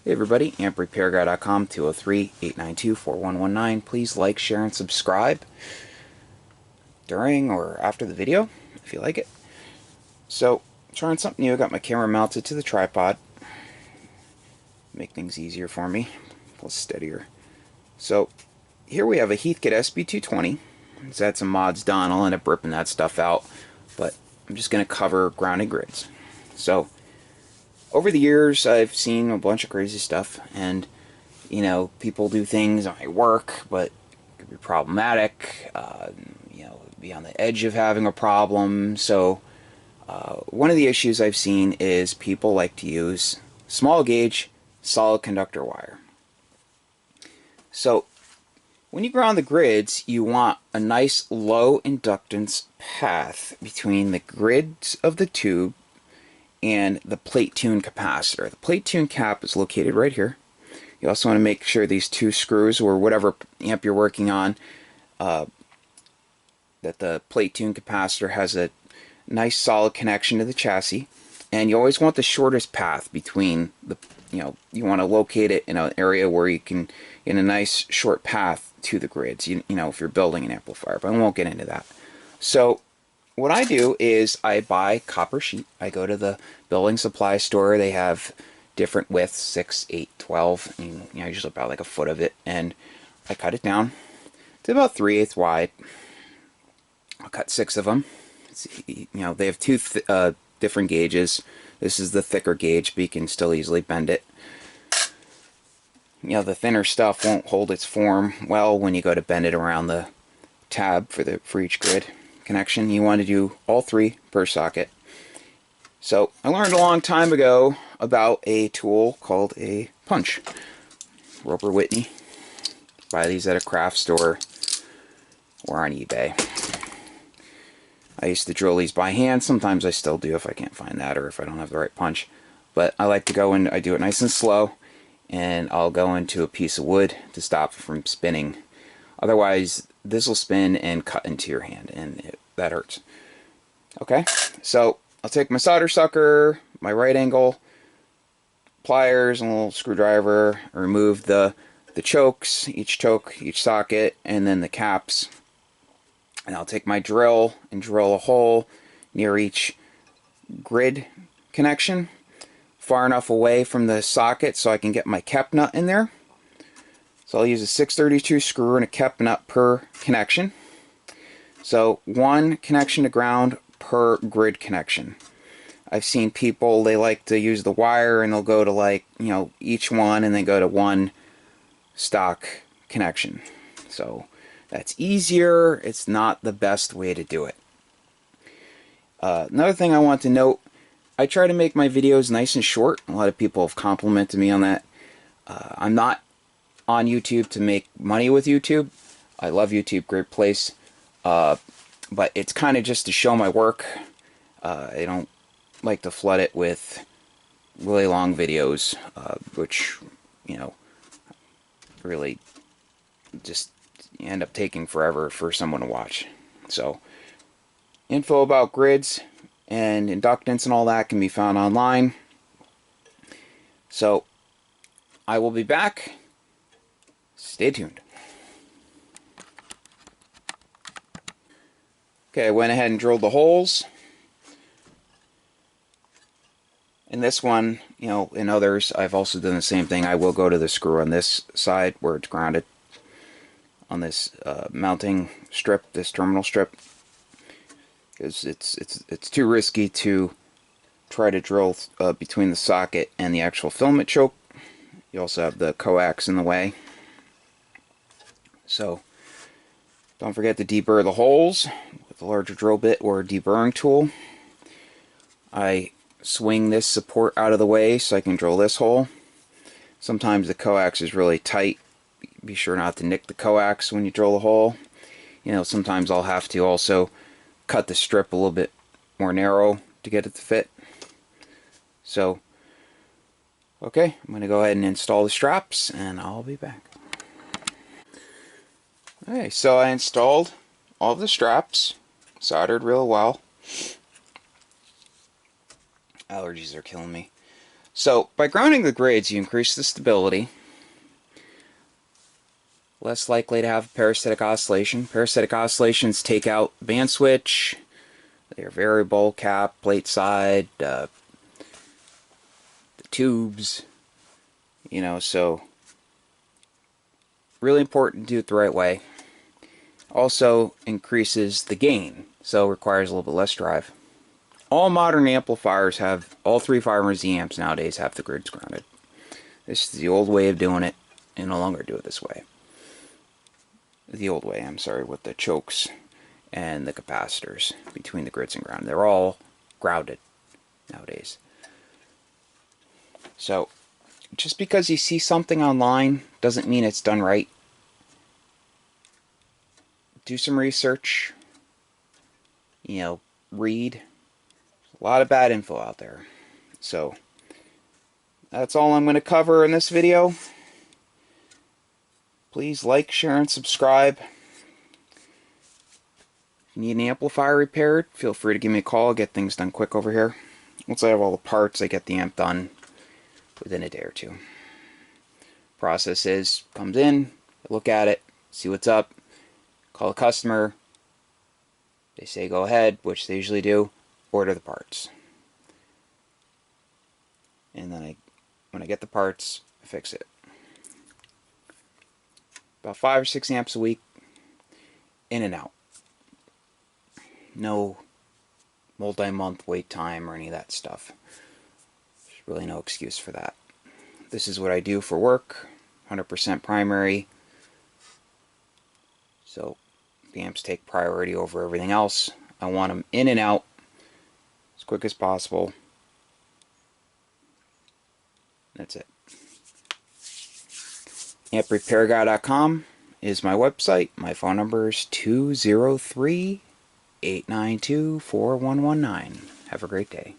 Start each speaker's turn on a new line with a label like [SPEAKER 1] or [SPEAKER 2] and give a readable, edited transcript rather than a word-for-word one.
[SPEAKER 1] Hey everybody, amprepairguy.com, 203-892-4119. Please like, share, and subscribe during or after the video, if you like it. So, trying something new. I got my camera mounted to the tripod. Make things easier for me, plus steadier. So, here we have a Heathkit Sb-220. It's had some mods done. I'll end up ripping that stuff out, but I'm just going to cover grounded grids. So, over the years, I've seen a bunch of crazy stuff, and you know, people do things that might work, but it could be problematic. You know, be on the edge of having a problem. So, one of the issues I've seen is people like to use small gauge solid conductor wire. So, when you ground the grids, you want a nice low inductance path between the grids of the tube and the plate tune capacitor. The plate tune cap is located right here. You also want to make sure these two screws, or whatever amp you're working on, that the plate tune capacitor has a nice solid connection to the chassis. And you always want the shortest path between the, you want to locate it in an area where you can, in a nice short path to the grids, you know, if you're building an amplifier, but I won't get into that. So, what I do is I buy copper sheet. I go to the building supply store. They have different widths, 6, 8, 12. And, you know, I usually buy like a foot of it, and I cut it down to about 3/8 wide. I'll cut 6 of them. You know, they have two different gauges. This is the thicker gauge, but you can still easily bend it. You know, the thinner stuff won't hold its form well when you go to bend it around the tab for each grid connection. You want to do all 3 per socket. So I learned a long time ago about a tool called a punch. Roper Whitney. Buy these at a craft store or on eBay. I used to drill these by hand. Sometimes I still do if I can't find that or if I don't have the right punch. But I like to go in, I do it nice and slow, and I'll go into a piece of wood to stop it from spinning. Otherwise, this will spin and cut into your hand, and that hurts. Okay, so I'll take my solder sucker, my right angle, pliers, and a little screwdriver, remove the chokes, each choke, each socket, and then the caps. And I'll take my drill and drill a hole near each grid connection, far enough away from the socket so I can get my cap nut in there. So I'll use a 632 screw and a cap nut per connection. So 1 connection to ground per grid connection. I've seen people, they like to use the wire and they'll go to, like, you know, each one and then go to 1 stock connection. So that's easier. It's not the best way to do it. Another thing I want to note, I try to make my videos nice and short. A lot of people have complimented me on that. I'm not on YouTube to make money with YouTube. I love YouTube, great place. But it's kind of just to show my work. I don't like to flood it with really long videos, which, you know, really just end up taking forever for someone to watch. So, info about grids and inductance and all that can be found online. So, I will be back. Stay tuned. Okay, I went ahead and drilled the holes. In this one, you know, in others, I've also done the same thing. I will go to the screw on this side where it's grounded, on this mounting strip, this terminal strip, because it's too risky to try to drill between the socket and the actual filament choke. You also have the coax in the way. So don't forget to deburr the holes with a larger drill bit or a deburring tool. I swing this support out of the way so I can drill this hole. Sometimes the coax is really tight. Be sure not to nick the coax when you drill the hole. You know, sometimes I'll have to also cut the strip a little bit more narrow to get it to fit. So, okay, I'm going to go ahead and install the straps, and I'll be back. Okay, so I installed all of the straps, soldered real well. Allergies are killing me. So by grounding the grids, you increase the stability. Less likely to have parasitic oscillation. Parasitic oscillations take out band switch, their variable, cap, plate side, the tubes, so really important to do it the right way. Also increases the gain, so requires a little bit less drive. All modern amplifiers have, all 3 500Z amps nowadays have the grids grounded. This is the old way of doing it, and no longer do it this way. The old way, I'm sorry, with the chokes and the capacitors between the grids and ground. They're all grounded nowadays. So, just because you see something online doesn't mean it's done right. Do some research. Read. A lot of bad info out there. So, that's all I'm going to cover in this video. Please like, share, and subscribe. If you need an amplifier repaired, feel free to give me a call. I'll get things done quick over here. Once I have all the parts, I get the amp done within a day or two. Process is, comes in, I look at it, see what's up, call a customer, they say go ahead, which they usually do, order the parts. And then when I get the parts, I fix it. About 5 or 6 amps a week, in and out. No multi-month wait time or any of that stuff. There's really no excuse for that. This is what I do for work, 100% primary. So the amps take priority over everything else. I want them in and out as quick as possible. That's it. AmpRepairGuy.com is my website. My phone number is 203-892-4119. Have a great day.